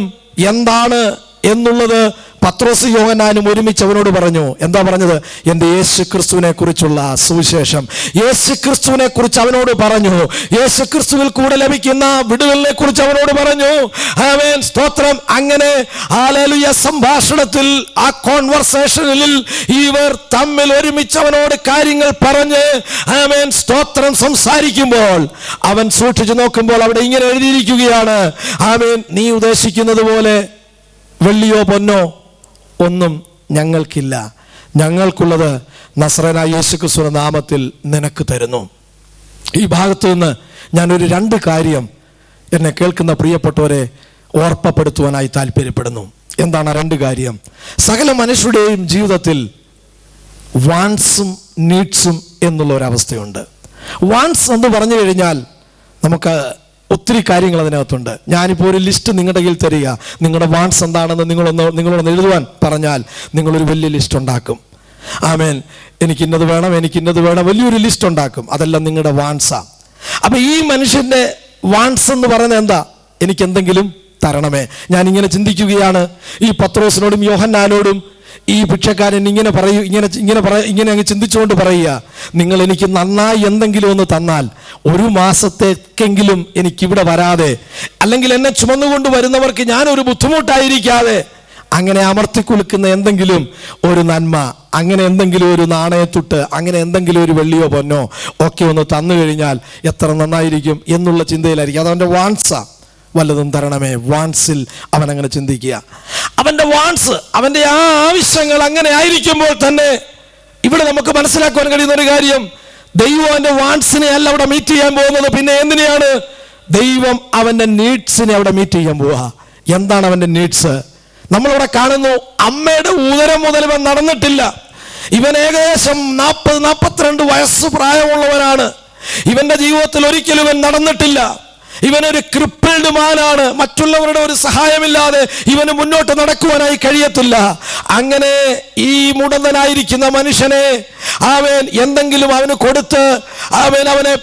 എന്താണ് എന്നുള്ളത് പത്രോസ് യോഹന്നാനും ഒരുമിച്ച് അവനോട് പറഞ്ഞു. എന്താ പറഞ്ഞത്? എൻ്റെ യേശു ക്രിസ്തുവിനെ കുറിച്ചുള്ള സുവിശേഷം, യേശു ക്രിസ്തുവിനെ കുറിച്ച് അവനോട് പറഞ്ഞു. യേശു ക്രിസ്തുവിൽ കൂടെ ലഭിക്കുന്ന വിടുതലിനെ കുറിച്ച് അവനോട് പറഞ്ഞു. ആമേൻ. സ്തോത്രം. അങ്ങനെ ഹല്ലേലൂയ സംഭാഷണത്തിൽ, ആ കോൺവെർസേഷനിൽ ഇവർ തമ്മിൽ ഒരുമിച്ച് അവനോട് കാര്യങ്ങൾ പറഞ്ഞ് ആമേൻ സ്തോത്രം സംസാരിക്കുമ്പോൾ അവൻ സൂക്ഷിച്ചു നോക്കുമ്പോൾ അവിടെ ഇങ്ങനെ എഴുതിയിരിക്കുകയാണ്, ആമേൻ, നീ ഉദ്ദേശിക്കുന്നത് പോലെ വെള്ളിയോ പൊന്നോ ഒന്നും ഞങ്ങൾക്കില്ല, ഞങ്ങൾക്കുള്ളത് നസ്രയനായ യേശുക്രിസ്തുവിന്റെ നാമത്തിൽ നിനക്ക് തരുന്നു. ഈ ഭാഗത്തു നിന്ന് ഞാനൊരു 2 കാര്യം എന്നെ കേൾക്കുന്ന പ്രിയപ്പെട്ടവരെ ഓർമ്മപ്പെടുത്തുവാനായി താല്പര്യപ്പെടുന്നു. എന്താണ് 2 കാര്യം? സകല മനുഷ്യരുടെയും ജീവിതത്തിൽ വാൻസും നീഡ്സും എന്നുള്ള ഒരവസ്ഥയുണ്ട്. വാൻസ് എന്ന് പറഞ്ഞു കഴിഞ്ഞാൽ നമുക്ക് ഒത്തിരി കാര്യങ്ങൾ അതിനകത്തുണ്ട്. ഞാനിപ്പോൾ ഒരു ലിസ്റ്റ് നിങ്ങളുടെ കയ്യിൽ തരിക, നിങ്ങളുടെ വാൻസ് എന്താണെന്ന് നിങ്ങളൊന്ന് എഴുതുവാൻ പറഞ്ഞാൽ നിങ്ങളൊരു വലിയ ലിസ്റ്റ് ഉണ്ടാക്കും. ആമേൻ. എനിക്കിന്നത് വേണം, എനിക്കിന്നത് വേണം, വലിയൊരു ലിസ്റ്റ് ഉണ്ടാക്കും. അതെല്ലാം നിങ്ങളുടെ വാൻസാ. അപ്പൊ ഈ മനുഷ്യന്റെ വാൻസ് എന്ന് പറയുന്നത് എന്താ? എനിക്കെന്തെങ്കിലും തരണമേ. ഞാനിങ്ങനെ ചിന്തിക്കുകയാണ്, ഈ പത്രോസിനോടും യോഹന്നാനോടും ഈ ഭിക്ഷക്കാരൻ ഇങ്ങനെ അങ്ങ് ചിന്തിച്ചുകൊണ്ട് പറയുക, നിങ്ങൾ എനിക്ക് നന്നായി എന്തെങ്കിലും ഒന്ന് തന്നാൽ 1 മാസത്തേക്കെങ്കിലും എനിക്കിവിടെ വരാതെ, അല്ലെങ്കിൽ എന്നെ ചുമന്നുകൊണ്ട് വരുന്നവർക്ക് ഞാനൊരു ബുദ്ധിമുട്ടായിരിക്കാതെ, അങ്ങനെ അമർത്തിക്കുലുക്കുന്ന എന്തെങ്കിലും ഒരു നന്മ, അങ്ങനെ എന്തെങ്കിലും ഒരു നാണയത്തുട്ട്, അങ്ങനെ എന്തെങ്കിലും ഒരു വെള്ളിയോ പൊന്നോ ഒക്കെ ഒന്ന് തന്നു കഴിഞ്ഞാൽ എത്ര നന്നായിരിക്കും എന്നുള്ള ചിന്തയിലായിരിക്കും. അതവൻ്റെ വാൻസാ. വല്ലതും തരണമേ, വാൻസിൽ അവൻ അങ്ങനെ ചിന്തിക്കുക. അവൻ്റെ വാൻസ്, അവൻ്റെ ആ ആവശ്യങ്ങൾ അങ്ങനെ ആയിരിക്കുമ്പോൾ തന്നെ ഇവിടെ നമുക്ക് മനസ്സിലാക്കുവാൻ കഴിയുന്ന ഒരു കാര്യം, ദൈവം അവൻ്റെ വാൻസിനെ അല്ല അവിടെ മീറ്റ് ചെയ്യാൻ പോകുന്നത്. പിന്നെ എന്തിനെയാണ്? ദൈവം അവൻ്റെ നീഡ്സിനെ അവിടെ മീറ്റ് ചെയ്യാൻ പോവുക. എന്താണ് അവൻ്റെ നീഡ്സ്? നമ്മളിവിടെ കാണുന്നു, അമ്മയുടെ ഉദരം മുതൽ ഇവൻ നടന്നിട്ടില്ല. ഇവൻ ഏകദേശം 40-42 വയസ്സ് പ്രായമുള്ളവനാണ്. ഇവന്റെ ജീവിതത്തിൽ ഒരിക്കലും ഇവൻ നടന്നിട്ടില്ല. ഇവനൊരു ക്രിപ്പിൾഡ് മാനാണ്. മറ്റുള്ളവരുടെ ഒരു സഹായമില്ലാതെ ഇവന് മുന്നോട്ട് നടക്കുവാനായി കഴിയത്തില്ല. അങ്ങനെ ഈ മുടന്തനായിരിക്കുന്ന മനുഷ്യനെ അവൻ എന്തെങ്കിലും അവന് കൊടുത്ത് അവനെ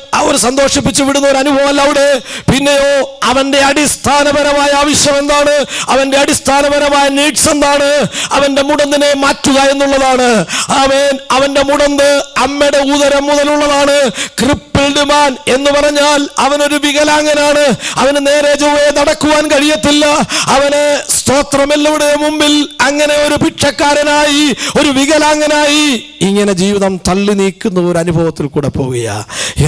സന്തോഷിപ്പിച്ച് വിടുന്ന ഒരു അനുഭവമല്ല അവിടെ. പിന്നെയോ അവന്റെ അടിസ്ഥാനപരമായ ആവശ്യം എന്താണ്? അവന്റെ അടിസ്ഥാനപരമായ നീഡ്സ് എന്താണ്? അവന്റെ മുടന്തിനെ മാറ്റുക എന്നുള്ളതാണ്. അവന്റെ മുടന്ത് അമ്മയുടെ ഉദരം മുതലുള്ളതാണ്. ക്രിപ്പിൾഡ് മാൻ എന്ന് പറഞ്ഞാൽ അവനൊരു വികലാംഗനാണ്. അവന് നേരെ ചൊവ്വേ നടക്കുവാൻ കഴിയത്തില്ല. അവന് സ്തോത്രമെല്ലാവരുടെ മുമ്പിൽ അങ്ങനെ ഒരു ഭിക്ഷക്കാരനായി, ഒരു വികലാംഗനായി ഇങ്ങനെ ജീവിതം തള്ളി നീക്കുന്ന ഒരു അനുഭവത്തിൽ കൂടെ പോവുക.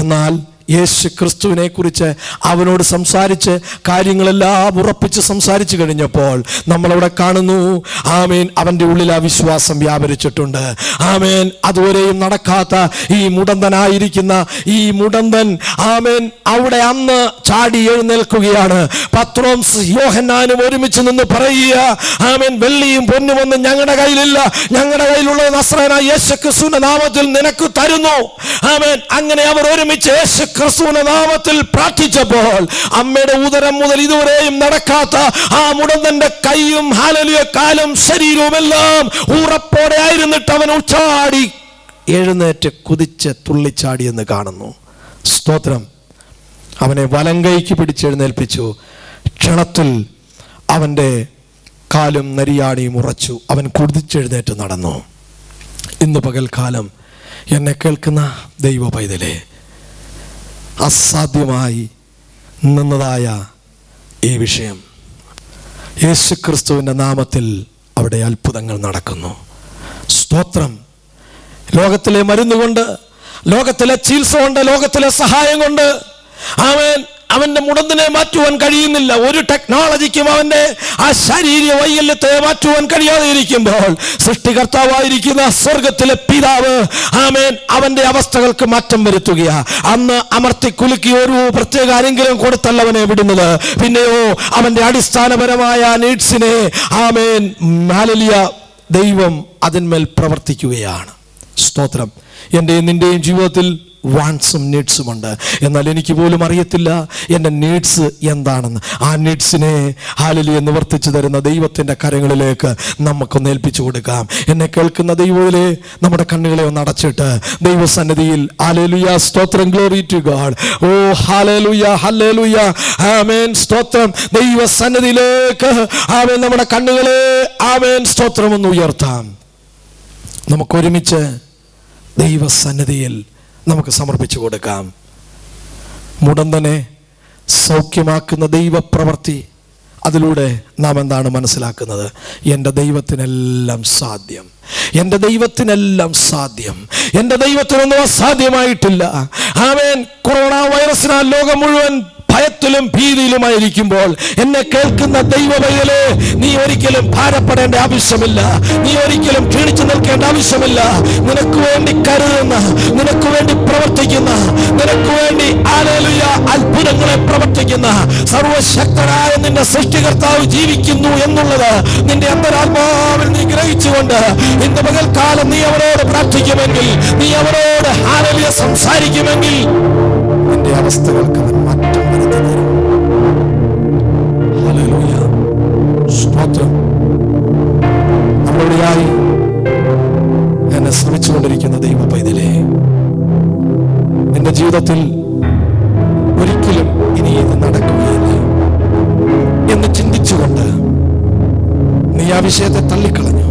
എന്നാൽ യേശു ക്രിസ്തുവിനെ കുറിച്ച് അവനോട് സംസാരിച്ച് കാര്യങ്ങളെല്ലാം ഉറപ്പിച്ച് സംസാരിച്ചു കഴിഞ്ഞപ്പോൾ നമ്മളവിടെ കാണുന്നു, ആമേൻ, അവൻ്റെ ഉള്ളിൽ ആ വിശ്വാസം വ്യാപരിച്ചിട്ടുണ്ട്. ആമേൻ, അതുവരെയും നടക്കാത്ത ഈ മുടന്തനായിരിക്കുന്ന ഈ മുടന്തൻ, ആമേൻ, അവിടെ അന്ന് ചാടി എഴുന്നേൽക്കുകയാണ്. പത്രോസ് യോഹന്നാനും ഒരുമിച്ച് നിന്ന് പറയുക, ആമേൻ, വെള്ളിയും പൊന്നും ഒന്നും ഞങ്ങളുടെ കയ്യിലില്ല, ഞങ്ങളുടെ കയ്യിലുള്ള നസ്രയനായ യേശു ക്രിസ്തുവിന്റെ നാമത്തിൽ നിനക്ക് തരുന്നു. ആമേൻ. അങ്ങനെ അവർ ഒരുമിച്ച് യേശു ക്രിസ്തുവിന്റെ നാമത്തിൽ പ്രാർത്ഥിച്ചപ്പോൾ അമ്മയുടെ ഉദരം മുതൽ ഇതുവരെയും നടക്കാത്ത ആ മുടന്തന്റെ കൈയും ഹല്ലേലൂയ കാലും ശരീരവും എല്ലാം ഉറപ്പോടെ ആയിരുന്നിട്ട് അവൻ ഉച്ചാടി എഴുന്നേറ്റ് കുതിച്ച് തുള്ളിച്ചാടി എന്ന് കാണുന്നു. സ്തോത്രം. അവനെ വലം കൈക്ക് പിടിച്ചെഴുന്നേൽപ്പിച്ചു. ക്ഷണത്തിൽ അവൻ്റെ കാലും നരിയാണിയും ഉറച്ചു. അവൻ കുതിച്ചെഴുന്നേറ്റ് നടന്നു. ഇന്ന് പകൽക്കാലം എന്നെ കേൾക്കുന്ന ദൈവ പൈതലേ, അസാധ്യമായി നിന്നതായ ഈ വിഷയം യേശു ക്രിസ്തുവിൻ്റെ നാമത്തിൽ അവിടെ അത്ഭുതങ്ങൾ നടക്കുന്നു. സ്തോത്രം. ലോകത്തിലെ മരുന്നുകൊണ്ട്, ലോകത്തിലെ ചികിത്സ കൊണ്ട്, ലോകത്തിലെ സഹായം കൊണ്ട് അവന്റെ മുടന്തിനെ മാറ്റുവാൻ കഴിയുന്നില്ല. ഒരു ടെക്നോളജിക്കും അവന്റെ ആ ശാരീരിക വൈകല്യത്തെ മാറ്റുവാൻ കഴിയാതെ ഇരിക്കുമ്പോൾ സൃഷ്ടികർത്താവായിരിക്കുന്ന സ്വർഗത്തിലെ പിതാവ് അവന്റെ അവസ്ഥകൾക്ക് മാറ്റം വരുത്തുകയാ. അന്ന് അമർത്തി കുലുക്കി ഒരു പ്രത്യേക ആരെങ്കിലും കൊടുത്തല്ല അവനെ വിടുന്നത്. പിന്നെയോ അവന്റെ അടിസ്ഥാനപരമായ നീഡ്സിനെ ഹല്ലേലൂയ ദൈവം അതിന്മേൽ പ്രവർത്തിക്കുകയാണ്. സ്തോത്രം. എൻ്റെയും നിന്റെയും ജീവിതത്തിൽ വാൻസും നീഡ്സുമുണ്ട്. എന്നാൽ എനിക്ക് പോലും അറിയത്തില്ല എൻ്റെ നീഡ്സ് എന്താണെന്ന്. ആ നീഡ്സിനെ ഹല്ലേലൂയ നിവർത്തിച്ചു തരുന്ന ദൈവത്തിൻ്റെ കരങ്ങളിലേക്ക് നമുക്കൊന്ന് ഏൽപ്പിച്ചു കൊടുക്കാം. എന്നെ കേൾക്കുന്ന ദൈവത്തിലെ നമ്മുടെ കണ്ണുകളെ ഒന്ന് അടച്ചിട്ട് ദൈവസന്നിധിയിൽ ഹല്ലേലൂയ സ്തോത്രം, ഗ്ലോറി ടു ഗോഡ്, ഓ ഹല്ലേലൂയ ഹല്ലേലൂയ ആമേൻ സ്തോത്രം. ദൈവസന്നിധിയിലേക്ക് ആമേൻ നമ്മുടെ കണ്ണുകളെ ആമേൻ സ്തോത്രം ഒന്ന് ഉയർത്താം. നമുക്കൊരുമിച്ച് ദൈവസന്നിധിയിൽ നമുക്ക് സമർപ്പിച്ചു കൊടുക്കാം. മുടന്തനെ സൗഖ്യമാക്കുന്ന ദൈവപ്രവൃത്തി, അതിലൂടെ നാം എന്താണ് മനസ്സിലാക്കുന്നത്? എൻ്റെ ദൈവത്തിനെല്ലാം സാധ്യം, എൻ്റെ ദൈവത്തിനെല്ലാം സാധ്യം, എൻ്റെ ദൈവത്തിനൊന്നും അസാധ്യമായിട്ടില്ല. ആമേൻ. കൊറോണ വൈറസിനാൽ ലോകം മുഴുവൻ ഭയത്തിലും ഭീതിയിലുമായിരിക്കുമ്പോൾ എന്നെ കേൾക്കുന്ന ദൈവമേ, നീ ഒരിക്കലും ഭാരപ്പെടേണ്ട ആവശ്യമില്ല. നീ ഒരിക്കലും ക്ഷീണിച്ചു നിൽക്കേണ്ട ആവശ്യമില്ല. നിനക്ക് വേണ്ടി കരുതുന്ന, നിനക്ക് വേണ്ടി പ്രവർത്തിക്കുന്ന, നിനക്ക് വേണ്ടി ഹല്ലേലൂയ അത്ഭുതങ്ങളെ പ്രവർത്തിക്കുന്ന സർവശക്തനായ നിന്റെ സൃഷ്ടികർത്താവ് ജീവിക്കുന്നു എന്നുള്ളത് നിന്റെ അന്തരാത്മാവിൽ നീ ഗ്രഹിച്ചുകൊണ്ട് ഇന്ന് പകൽക്കാലം നീ അവരോട് പ്രാർത്ഥിക്കുമെങ്കിൽ, നീ അവരോട് ഹല്ലേലൂയ സംസാരിക്കുമെങ്കിൽ നിന്റെ അവസ്ഥകൾക്ക് അവൻ മാറ്റം വരുത്തി തരും. ഹല്ലേലൂയ സ്തോത്രം. നമ്മളിയായി എന്നെ ശ്രമിച്ചുകൊണ്ടിരിക്കുന്ന ദൈവ പൈതലേ, നിന്റെ ജീവിതത്തിൽ ഒരിക്കലും ഇനി ഇത് നടക്കുകയില്ല എന്ന് ചിന്തിച്ചുകൊണ്ട് നീ ആ വിഷയത്തെ തള്ളിക്കളഞ്ഞു.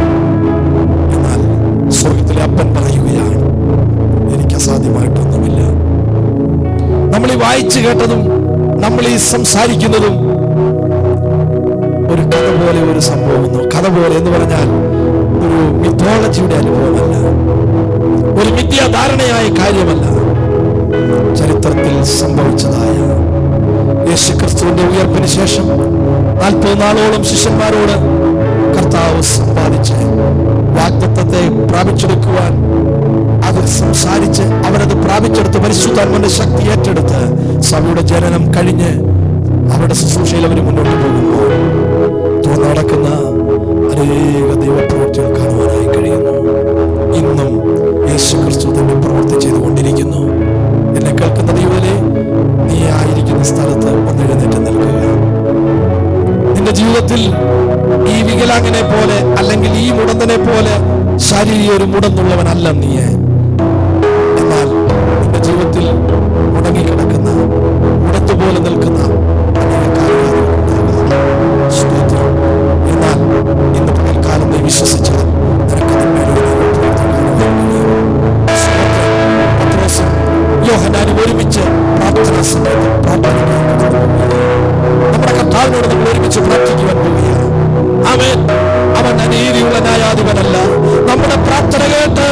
വായിച്ചു കേട്ടതും നമ്മൾ ഈ സംസാരിക്കുന്നതും ഒരു കഥ പോലെ ഒരു സംഭവം. കഥ പോലെ എന്ന് പറഞ്ഞാൽ ഒരു മിത്തോളജിയുടെ അനുഭവമല്ല, ഒരു മിഥ്യാധാരണയായ കാര്യമല്ല. ചരിത്രത്തിൽ സംഭവിച്ചതായ യേശുക്രിസ്തുവിന്റെ ഉയർപ്പിന് ശേഷം 40 നാളോളം ശിഷ്യന്മാരോട് കർത്താവ് സമ്പാദിച്ച് വാഗ്ദത്തത്തെ പ്രാപിച്ചെടുക്കുവാൻ അത് സംസാരിച്ച് അവരത് പ്രാപിച്ചെടുത്ത് പരിശുദ്ധാത്മാവിന്റെ ശക്തി ഏറ്റെടുത്ത് സഭയുടെ ജനനം കഴിഞ്ഞ് അവരുടെ ശുശ്രൂഷയിൽ അവർ മുന്നോട്ട് പോകുമ്പോൾ നടക്കുന്ന അനേക ദൈവപ്രവൃത്തികൾ കാണുവാനായി കഴിയുന്നു. ഇന്നും യേശുക്രിസ്തു തന്നെ പ്രവൃത്തി ചെയ്തുകൊണ്ടിരിക്കുന്നു. എന്നെ കേൾക്കുന്ന ദൈവമേ, നീ ആയിരിക്കുന്ന സ്ഥലത്ത് ഒന്ന് എഴുന്നേറ്റ് നിൽക്കുക. നിന്റെ ജീവിതത്തിൽ ഈ വികലാംഗനെ പോലെ അല്ലെങ്കിൽ ഈ മുടന്തനെ പോലെ ശാരീരിക ഒരു മുടന്നുള്ളവനല്ല നീ. എന്നാൽ നിന്റെ ജീവിതത്തിൽ മുടങ്ങിക്കിടക്കുന്ന മുടത്തുപോലെ നിൽക്കുന്ന എന്നാൽ ഇന്ന് പകൽക്കാലം നീ വിശ്വസിച്ചാൽ യോഹന്നാനും ഒരുമിച്ച് പ്രാർത്ഥനാ സമയത്ത് നമ്മുടെ കർത്താവിനോട് നമ്മൾ ഒരുമിച്ച് പ്രാർത്ഥിക്കുവാൻ പോവുകയാണ്. അവൻ അനീതിയുള്ള ന്യായാധിപനല്ല. നമ്മുടെ പ്രാർത്ഥന കേട്ട്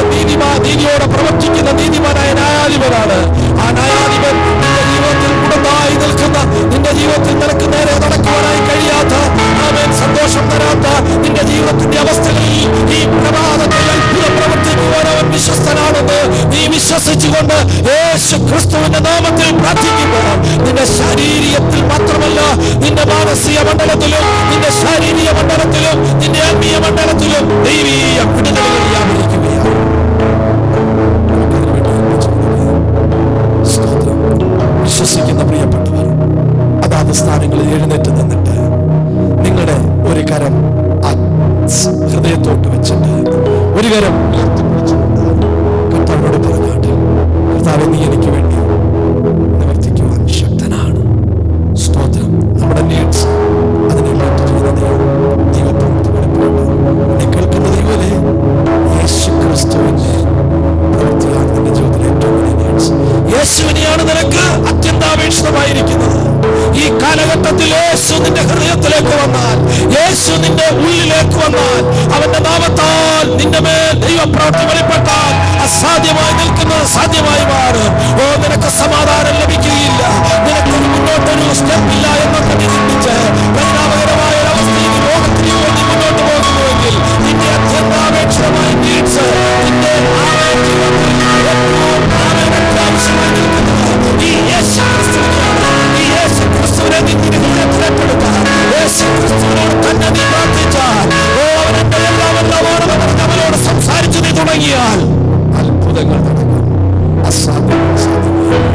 നീതിയോടെ പ്രവർത്തിക്കുന്ന നീതിമാനായ ന്യായാധിപനാണ്. ആ ന്യായാധിപൻ നിന്റെ ജീവിതത്തിൽ മുടന്തായി നിൽക്കുന്ന, നിന്റെ ജീവിതത്തിൽ നിനക്ക് നേരെ നടക്കുവാനായി കഴിയാത്ത, സന്തോഷം തരാത്ത നിന്റെ ജീവിതത്തിന്റെ അവസ്ഥകളിൽ ഈ പ്രഭാതത്തിൽ അത്ഭുതം പ്രവർത്തിക്കുവാൻ അവൻ വിശ്വസ്തനാണെന്ന് നീ വിശ്വസിച്ചുകൊണ്ട് യേശുക്രിസ്തുവിന്റെ നാമത്തിൽ പ്രാർത്ഥിക്കുമ്പോൾ നിന്റെ ശാരീരികത്തിൽ മാത്രമല്ല, നിന്റെ മാനസിക മണ്ഡലത്തിലും നിന്റെ ശാരീരിക മണ്ഡലത്തിലും നിന്റെ ആത്മീയ മണ്ഡലത്തിലും ദൈവീയ വിടുതലുകൾ വ്യാപരിക്കുകയാണ്. വിശ്വസിക്കുന്ന പ്രിയപ്പെട്ടവർ അതാത് സ്ഥാനങ്ങളിൽ എഴുന്നേറ്റ് നിന്നിട്ട് നിങ്ങളുടെ ഒരു കരം ഹൃദയത്തോട്ട് വെച്ചിട്ട് ഒരു കരം ഉയർത്തിപ്പിടിച്ചുകൊണ്ട് കർത്താവിനോട് പറഞ്ഞാട്ടെ, കർത്താവേ, നീ എനിക്ക് വേണ്ടി നിവർത്തിക്കുവാൻ ശക്തനാണ്. സ്തോത്രം. നമ്മുടെ നീഡ്സ് അതിനെ മാറ്റി ചെയ്യുന്ന ദൈവപ്രവൃത്തി വെളിപ്പെട്ട് എന്നെ കേൾക്കുന്ന ദൈവമേ, യേശുക്രിസ്തുവിന്റെ പ്രവൃത്തിയാണ് നിന്റെ ജീവിതത്തിലെ ഏറ്റവും വലിയ നീഡ്സ്. യേശുവിനെയാണ് നിനക്ക് അത്യന്താപേക്ഷിതമായിരിക്കുന്നത്. ഈ കാലഘട്ടത്തിൽ യേശു നിന്റെ ഹൃദയത്തിലേക്ക് വന്നാൽ, യേശു നിന്റെ ഉള്ളിലേക്ക് വന്നാൽ, അവന്റെ നാമത്താൽ നിന്റെ മേൽ ദൈവപ്രവൃത്തി വെളിപ്പെട്ടാൽ അസാധ്യമായി നിൽക്കുന്നത് സാധ്യമായി മാറും. നിനക്ക് സമാധാനം ലഭിക്കുകയില്ല, നിനക്കൊരു മുന്നോട്ടൊരു സ്റ്റെപ്പില്ല എന്നൊക്കെ നീ ചിന്തിച്ച് പരിണാമകരമായ ഒരവസ്ഥയിൽ ലോകത്തിന് വേണ്ടി മുന്നോട്ട് പോകുന്നുവെങ്കിൽ നിന്റെ അത്യന്താപേക്ഷിതമായ നീഡ്സ് നിന്റെ അത്യാവശ്യമായി നിൽക്കുന്നത് ഈ യേശുക്രിസ്തുവിനെയാണ്. ഈ യേശുക്രിസ്തുവിനെ നിന്റെ ഹൃദയത്തിലെടുത്താൽ, യേശുക്രിസ്തുവിനോട് തന്നെ നീ പ്രാർത്ഥിച്ചാൽ, അവനെന്റെ അവനോട് സംസാരിച്ചു നീ തുടങ്ങിയാൽ അത്ഭുതങ്ങൾ നടക്കും. അസാധ്യം സാധ്യമാണ്.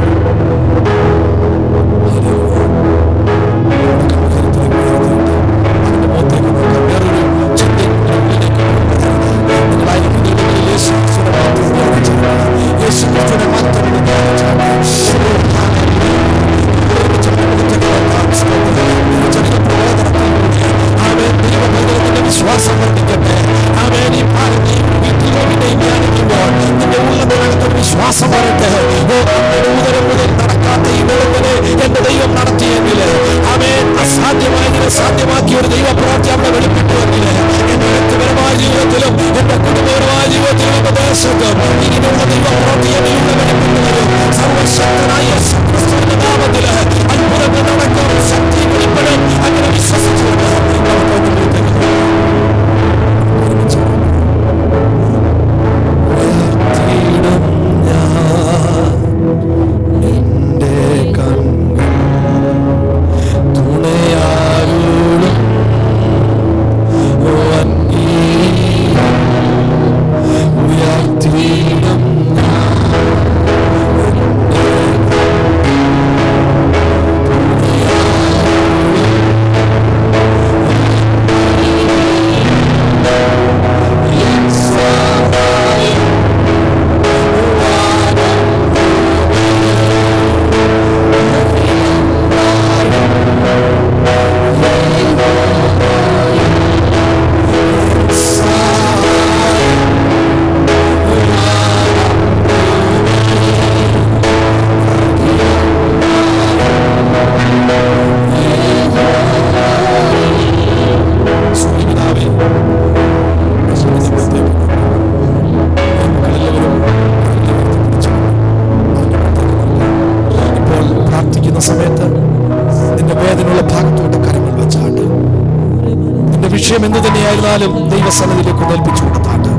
വിഷയം എന്ത് തന്നെയായിരുന്നാലും ദൈവസന്നിധിയിലേക്ക് ഏൽപ്പിച്ചു കൊടുത്താട്ട്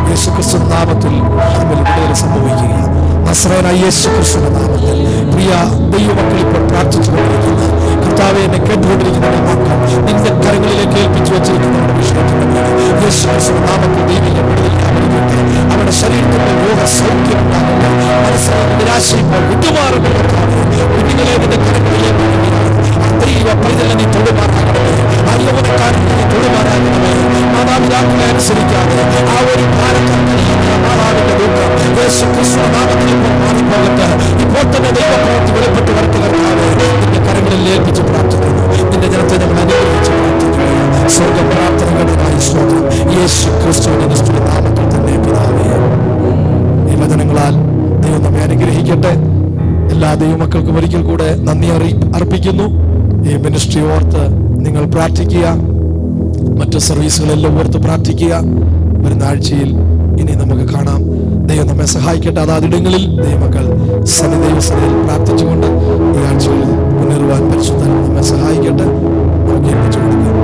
യേശുക്രിസ്തു നാമത്തിൽ നമ്മിൽ വിടുതൽ സംഭവിക്കുക. നസ്രയനായ യേശുക്രിസ്തുവിന്റെ നാമത്തിൽ പ്രിയ ദൈവമക്കൾ ഇപ്പോൾ പ്രാർത്ഥിച്ചുകൊണ്ടിരിക്കുന്ന കർത്താവെ, എന്നെ കേട്ടുകൊണ്ടിരിക്കുന്ന മക്കൾ നിന്റെ കരങ്ങളിലേക്ക് ഏൽപ്പിച്ചു വെച്ചിരിക്കുന്നവരുടെ വിഷയത്തിന്റെ മേൽ യേശുക്രിസ്തുവിന്റെ നാമത്തിൽ ദൈവിക വിടുതൽ വ്യാപരിക്കട്ടെ. അവരുടെ ശരീരത്തിന്റെ രോഗ സൗഖ്യം ഉണ്ടാകട്ടെ. മനസ്സിലെ നിരാശ ഇപ്പോൾ വിട്ടുമാറുന്ന കുഞ്ഞുങ്ങളെ നിന്റെ കരങ്ങളിലേക്ക് ദൈവ പൈതലിനെ നീ തൊടുമാറാകണമേ. ആ യൗവനക്കാരനെ നീ തൊടുമാറാകണമേ. മാതാപിതാക്കളെ അനുസരിക്കാതെ ആ ഒരു മാതാവിന്റെ ദുഃഖം യേശുക്രിസ്തുവിന്റെ നാമത്തിൽ ഇപ്പോൾ മാറിപ്പോകട്ടെ. ഇപ്പോൾ തന്നെ ദൈവപ്രവൃത്തി വെളിപ്പെട്ട് വരട്ടെ. കർത്താവേ, നിന്റെ കരങ്ങളിൽ ഏൽപ്പിച്ച് പ്രാർത്ഥിക്കുന്നു. നിന്റെ ജനത്തെ ഞങ്ങൾ അനുഗ്രഹിച്ച് പ്രാർത്ഥിക്കുകയാണ്. സ്വർഗ പ്രാർത്ഥനകളുടെ സ്തോത്രം യേശുക്രിസ്തുവിന്റെ നിസ്തുല നാമത്തിൽ തന്നെ പിതാവേ. ഈ വചനങ്ങളാൽ ദൈവം നമ്മെ അനുഗ്രഹിക്കട്ടെ. എല്ലാ ദൈവമക്കൾക്കും ഒരിക്കൽ കൂടെ നന്ദി അർപ്പിക്കുന്നു. ഈ മിനിസ്ട്രി ഓർത്ത് നിങ്ങൾ പ്രാർത്ഥിക്കുക. മറ്റു സർവീസുകളെല്ലാം ഓർത്ത് പ്രാർത്ഥിക്കുക. വരുന്ന ആഴ്ചയിൽ ഇനി നമുക്ക് കാണാം. ദൈവം നമ്മെ സഹായിക്കട്ടെ. അതാതിടങ്ങളിൽ ദൈവമക്കൾ ദൈവസന്നിധിയിൽ പ്രാർത്ഥിച്ചുകൊണ്ട് ഈ ആഴ്ചകളിൽ മുന്നേറുവാൻ പരിശുദ്ധൻ നമ്മെ സഹായിക്കട്ടെ. നമുക്ക് ഏൽപ്പിച്ചു കൊടുക്കാം.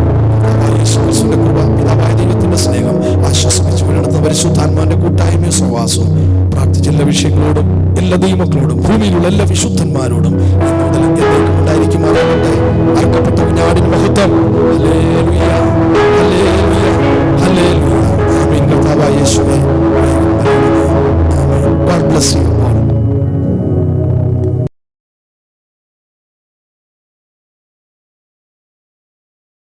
യേശുക്രിസ്തുവിന്റെ കൃപ, പിതാവായ ദൈവത്തിന്റെ സ്നേഹം, ആശ്വസിപ്പിച്ചു നടത്തുന്ന പരിശുദ്ധാത്മാവിന്റെ കൂട്ടായ്മയും സഹവാസവും പ്രാർത്ഥിച്ച എല്ലാ വിഷയങ്ങളോടും എല്ലാ ദൈവമക്കളോടും ഭൂമിയിലുള്ള എല്ലാ വിശുദ്ധന്മാരോടും മുതൽ എന്നേക്കും ഉണ്ടായിരിക്കുമാറാകട്ടെ. അർക്കപ്പെട്ട കുഞ്ഞാടിന് മഹത്വം. ഹല്ലേലൂയ, ഹല്ലേലൂയ, ഹല്ലേലൂയ. ആമേൻ. കർത്താവായ യേശുവേ, God bless you.